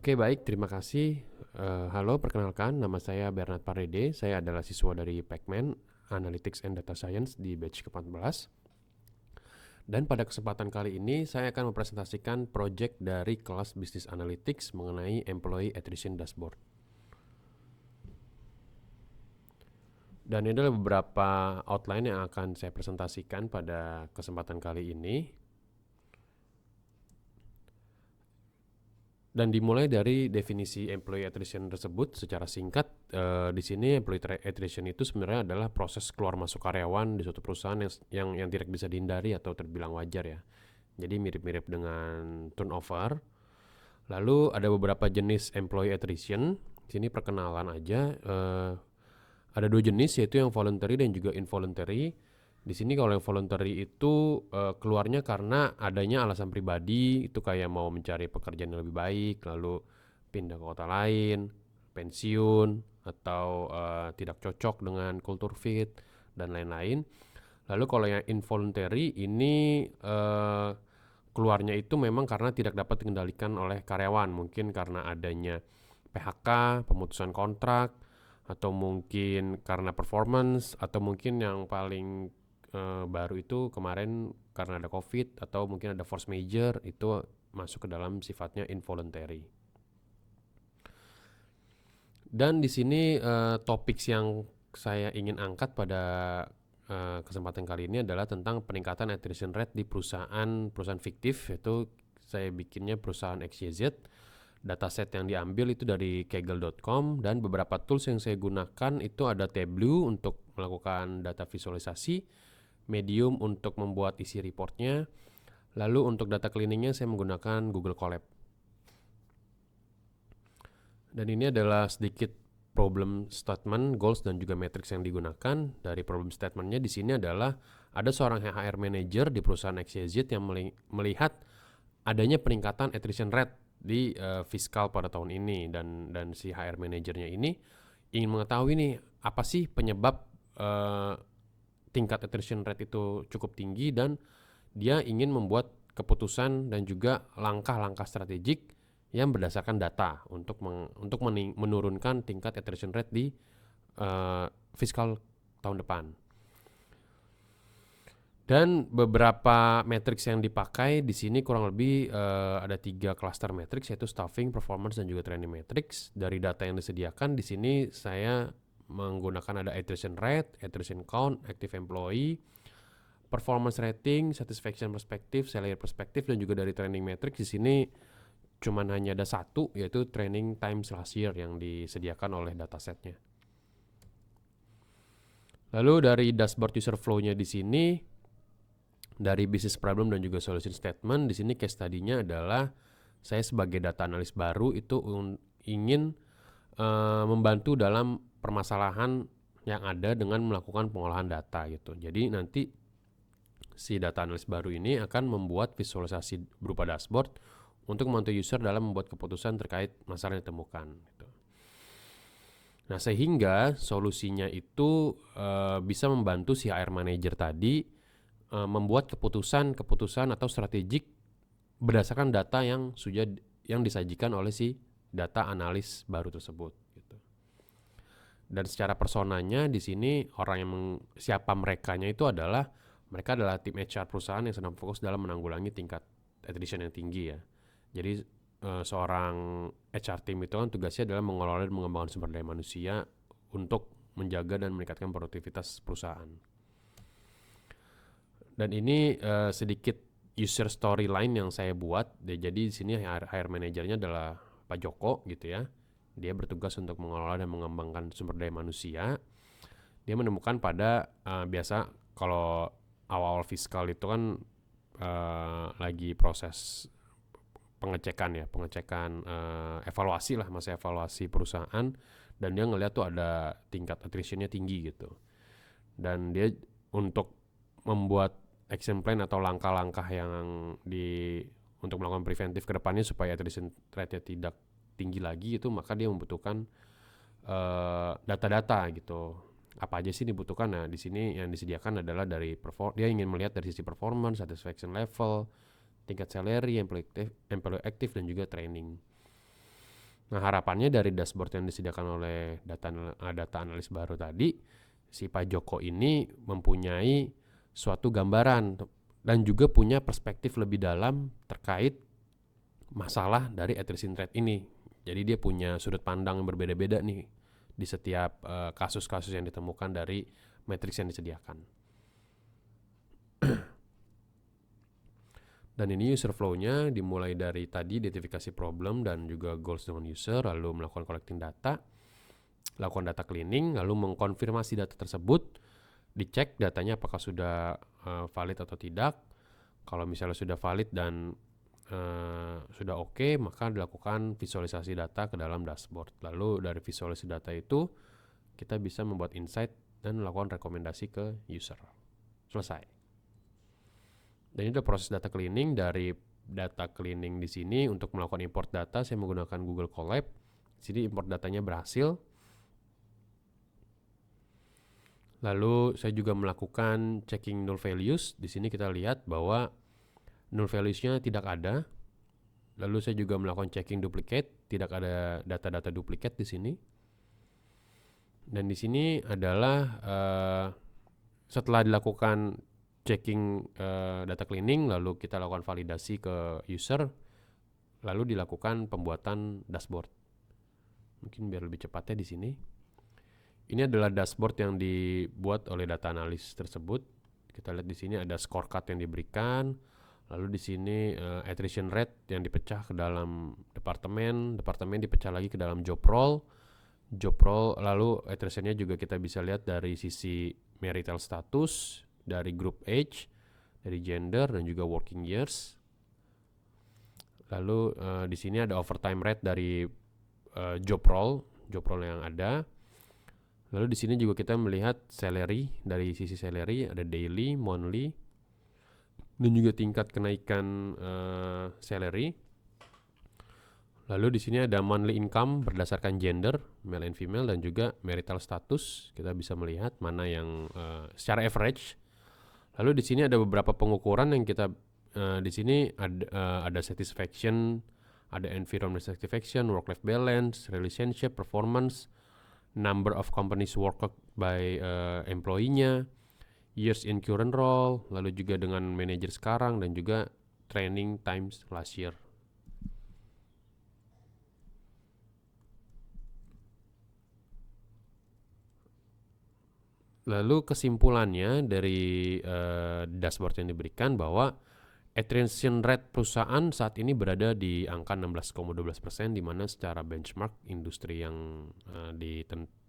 Oke, baik, terima kasih. Halo, perkenalkan, nama saya Bernard Parede. Saya adalah siswa dari Pacman, Analytics and Data Science di batch ke-14. Dan pada kesempatan kali ini, saya akan mempresentasikan project dari kelas Business Analytics mengenai Employee Attrition Dashboard. Dan ini adalah beberapa outline yang akan saya presentasikan pada kesempatan kali ini. Dan dimulai dari definisi employee attrition tersebut secara singkat. Di sini employee attrition itu sebenarnya adalah proses keluar masuk karyawan di suatu perusahaan yang tidak bisa dihindari atau terbilang wajar ya. Jadi mirip-mirip dengan turnover. Lalu ada beberapa jenis employee attrition. Di sini perkenalan aja. Ada dua jenis, yaitu yang voluntary dan juga involuntary. Di sini kalau yang voluntary itu keluarnya karena adanya alasan pribadi, itu kayak mau mencari pekerjaan yang lebih baik, lalu pindah ke kota lain, pensiun, atau tidak cocok dengan culture fit, dan lain-lain. Lalu kalau yang involuntary ini keluarnya itu memang karena tidak dapat dikendalikan oleh karyawan, mungkin karena adanya PHK, pemutusan kontrak, atau mungkin karena performance, atau mungkin yang paling baru itu kemarin karena ada COVID atau mungkin ada force major, itu masuk ke dalam sifatnya involuntary. Dan di sini topik yang saya ingin angkat pada kesempatan kali ini adalah tentang peningkatan attrition rate di perusahaan fiktif, yaitu saya bikinnya perusahaan XYZ. Dataset yang diambil itu dari kaggle.com, dan beberapa tools yang saya gunakan itu ada Tableau untuk melakukan data visualisasi, Medium untuk membuat isi reportnya, lalu untuk data cleaningnya saya menggunakan Google Colab. Dan ini adalah sedikit problem statement, goals, dan juga matrix yang digunakan. Dari problem statementnya di sini adalah ada seorang HR manager di perusahaan XYZ yang melihat adanya peningkatan attrition rate di fiskal pada tahun ini, dan si HR manajernya ini ingin mengetahui nih apa sih penyebab tingkat attrition rate itu cukup tinggi, dan dia ingin membuat keputusan dan juga langkah-langkah strategik yang berdasarkan data untuk menurunkan tingkat attrition rate di fiskal tahun depan. Dan beberapa matrix yang dipakai di sini kurang lebih ada 3 cluster matrix, yaitu staffing, performance, dan juga training matrix. Dari data yang disediakan di sini saya menggunakan ada attrition rate, attrition count, active employee, performance rating, satisfaction perspective, salary perspective, dan juga dari training matrix di sini cuman hanya ada satu, yaitu training time last year yang disediakan oleh datasetnya. Lalu dari dashboard user flow-nya di sini, dari business problem dan juga solution statement, di sini case study-nya adalah saya sebagai data analis baru itu ingin membantu dalam permasalahan yang ada dengan melakukan pengolahan data gitu. Jadi nanti si data analis baru ini akan membuat visualisasi berupa dashboard untuk membantu user dalam membuat keputusan terkait masalah yang ditemukan gitu. Nah, sehingga solusinya itu bisa membantu si HR manager tadi membuat keputusan atau strategik berdasarkan data yang disajikan oleh si data analis baru tersebut gitu. Dan secara personanya di sini orang yang siapa merekanya itu adalah mereka adalah tim HR perusahaan yang sedang fokus dalam menanggulangi tingkat attrition yang tinggi ya. Jadi seorang HR team itu kan tugasnya adalah mengelola dan mengembangkan sumber daya manusia untuk menjaga dan meningkatkan produktivitas perusahaan. Dan ini sedikit user storyline yang saya buat. Jadi di sini HR manajernya adalah Pak Joko gitu ya. Dia bertugas untuk mengelola dan mengembangkan sumber daya manusia. Dia menemukan pada biasa kalau awal fiskal itu kan lagi proses pengecekan evaluasi lah, masa evaluasi perusahaan, dan dia ngeliat tuh ada tingkat attritionnya tinggi gitu. Dan dia untuk membuat action plan atau langkah-langkah yang untuk melakukan preventif ke depannya supaya attrition rate-nya tidak tinggi lagi itu, maka dia membutuhkan data-data gitu. Apa aja sih dibutuhkan? Nah, di sini yang disediakan adalah dari dia ingin melihat dari sisi performance, satisfaction level, tingkat salary, employee active, dan juga training. Nah, harapannya dari dashboard yang disediakan oleh data analis baru tadi, si Pak Joko ini mempunyai suatu gambaran dan juga punya perspektif lebih dalam terkait masalah dari attrition rate ini. Jadi dia punya sudut pandang yang berbeda-beda nih di setiap kasus-kasus yang ditemukan dari matriks yang disediakan. Dan ini user flow-nya dimulai dari tadi identifikasi problem dan juga goals dengan user, lalu melakukan collecting data, lakukan data cleaning, lalu mengkonfirmasi data tersebut, dicek datanya apakah sudah valid atau tidak. Kalau misalnya sudah valid dan sudah oke, maka dilakukan visualisasi data ke dalam dashboard. Lalu dari visualisasi data itu kita bisa membuat insight dan melakukan rekomendasi ke user. Selesai. Dan ini adalah proses data cleaning. Dari data cleaning di sini untuk melakukan import data saya menggunakan Google Colab. Di sini import datanya berhasil. Lalu saya juga melakukan checking null values. Di sini kita lihat bahwa null values-nya tidak ada. Lalu saya juga melakukan checking duplicate, tidak ada data-data duplikat di sini. Dan di sini adalah setelah dilakukan checking data cleaning, lalu kita lakukan validasi ke user, lalu dilakukan pembuatan dashboard. Mungkin biar lebih cepatnya di sini. Ini adalah dashboard yang dibuat oleh data analis tersebut. Kita lihat di sini ada scorecard yang diberikan. Lalu di sini attrition rate yang dipecah ke dalam departemen dipecah lagi ke dalam job role, lalu attritionnya juga kita bisa lihat dari sisi marital status, dari group age, dari gender dan juga working years. Lalu di sini ada overtime rate dari job role yang ada. Lalu di sini juga kita melihat salary, dari sisi salary ada daily, monthly, dan juga tingkat kenaikan salary. Lalu di sini ada monthly income berdasarkan gender, male and female, dan juga marital status. Kita bisa melihat mana yang secara average. Lalu di sini ada beberapa pengukuran yang kita di sini ada satisfaction, ada environment satisfaction, work-life balance, relationship, performance, number of companies worked by employee-nya, years in current role, lalu juga dengan manajer sekarang dan juga training times last year. Lalu kesimpulannya dari dashboard yang diberikan bahwa attrition rate perusahaan saat ini berada di angka 16,12%, di mana secara benchmark industri yang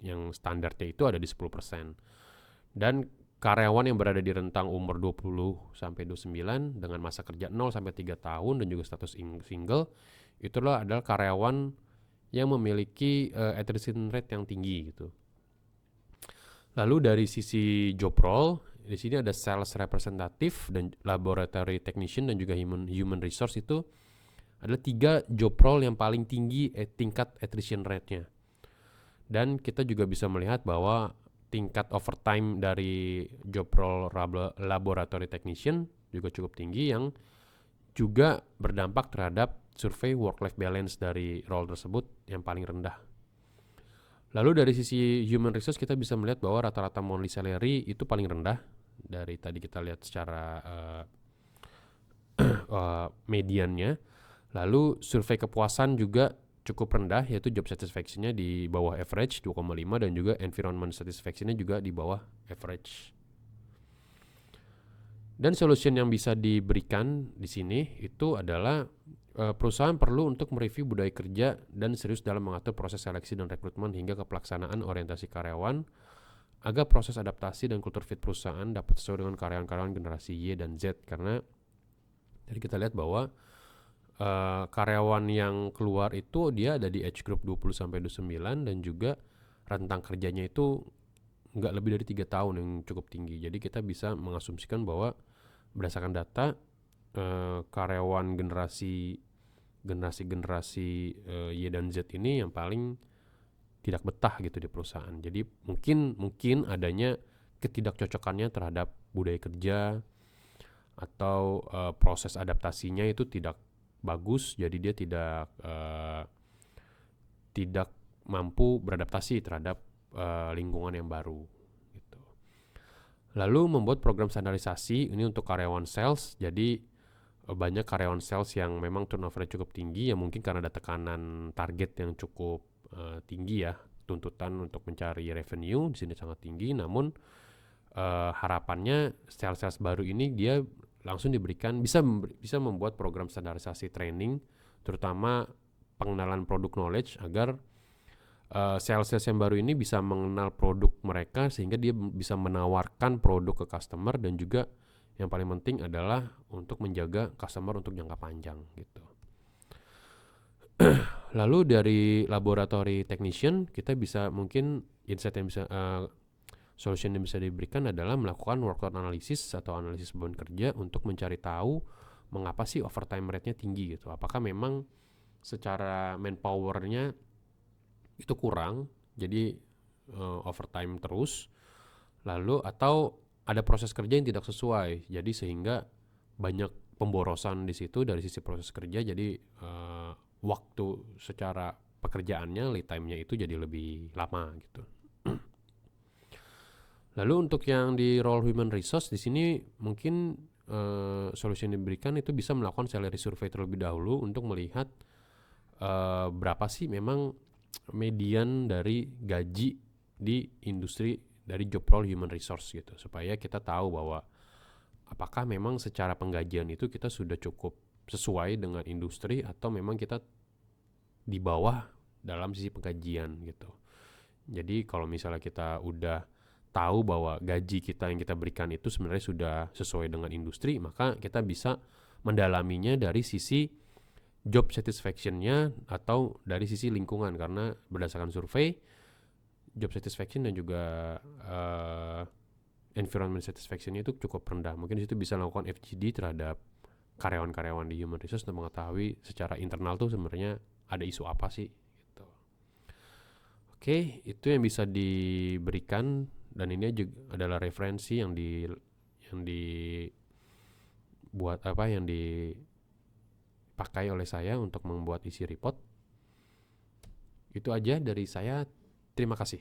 yang standarnya itu ada di 10%. Dan karyawan yang berada di rentang umur 20 sampai 29 dengan masa kerja 0 sampai 3 tahun dan juga status single, itulah adalah karyawan yang memiliki attrition rate yang tinggi gitu. Lalu dari sisi job role, di sini ada sales representative dan laboratory technician dan juga human resource. Itu adalah 3 job role yang paling tinggi tingkat attrition rate-nya. Dan kita juga bisa melihat bahwa tingkat overtime dari job role laboratory technician juga cukup tinggi, yang juga berdampak terhadap survei work-life balance dari role tersebut yang paling rendah. Lalu dari sisi human resource kita bisa melihat bahwa rata-rata monthly salary itu paling rendah. Dari tadi kita lihat secara mediannya. Lalu survei kepuasan juga cukup rendah, yaitu job satisfaction-nya di bawah average 2,5 dan juga environment satisfaction-nya juga di bawah average. Dan solution yang bisa diberikan di sini itu adalah perusahaan perlu untuk mereview budaya kerja dan serius dalam mengatur proses seleksi dan rekrutmen hingga ke pelaksanaan orientasi karyawan agar proses adaptasi dan kultur fit perusahaan dapat sesuai dengan karyawan-karyawan generasi Y dan Z. Karena tadi kita lihat bahwa karyawan yang keluar itu dia ada di age group 20-29 dan juga rentang kerjanya itu nggak lebih dari 3 tahun yang cukup tinggi. Jadi kita bisa mengasumsikan bahwa berdasarkan data karyawan generasi Y dan Z ini yang paling tidak betah gitu di perusahaan. Jadi mungkin adanya ketidakcocokannya terhadap budaya kerja atau proses adaptasinya itu tidak bagus, jadi dia tidak tidak mampu beradaptasi terhadap lingkungan yang baru gitu. Lalu membuat program standarisasi ini untuk karyawan sales. Jadi banyak karyawan sales yang memang turnovernya cukup tinggi, ya mungkin karena ada tekanan target yang cukup tinggi ya, tuntutan untuk mencari revenue di sini sangat tinggi. Namun harapannya sales baru ini dia langsung diberikan bisa membuat program standarisasi training, terutama pengenalan produk knowledge, agar sales yang baru ini bisa mengenal produk mereka sehingga dia bisa menawarkan produk ke customer, dan juga yang paling penting adalah untuk menjaga customer untuk jangka panjang gitu. Lalu dari laboratory technician kita bisa mungkin insight yang bisa solution yang bisa diberikan adalah melakukan workload analysis atau analisis beban kerja untuk mencari tahu mengapa sih overtime rate-nya tinggi gitu. Apakah memang secara manpower-nya itu kurang, jadi overtime terus, lalu atau ada proses kerja yang tidak sesuai, jadi sehingga banyak pemborosan di situ dari sisi proses kerja, jadi waktu secara pekerjaannya, lead time-nya itu jadi lebih lama gitu. Lalu untuk yang di role human resource di sini mungkin solusi yang diberikan itu bisa melakukan salary survey terlebih dahulu untuk melihat berapa sih memang median dari gaji di industri dari job role human resource gitu, supaya kita tahu bahwa apakah memang secara penggajian itu kita sudah cukup sesuai dengan industri atau memang kita di bawah dalam sisi penggajian gitu. Jadi kalau misalnya kita udah tahu bahwa gaji kita yang kita berikan itu sebenarnya sudah sesuai dengan industri, maka kita bisa mendalaminya dari sisi job satisfaction-nya atau dari sisi lingkungan, karena berdasarkan survei job satisfaction dan juga environment satisfaction itu cukup rendah. Mungkin di situ bisa lakukan FGD terhadap karyawan-karyawan di human resource untuk mengetahui secara internal tuh sebenarnya ada isu apa sih gitu. Oke, itu yang bisa diberikan, dan ini juga adalah referensi yang dipakai oleh saya untuk membuat isi report. Itu aja dari saya. Terima kasih.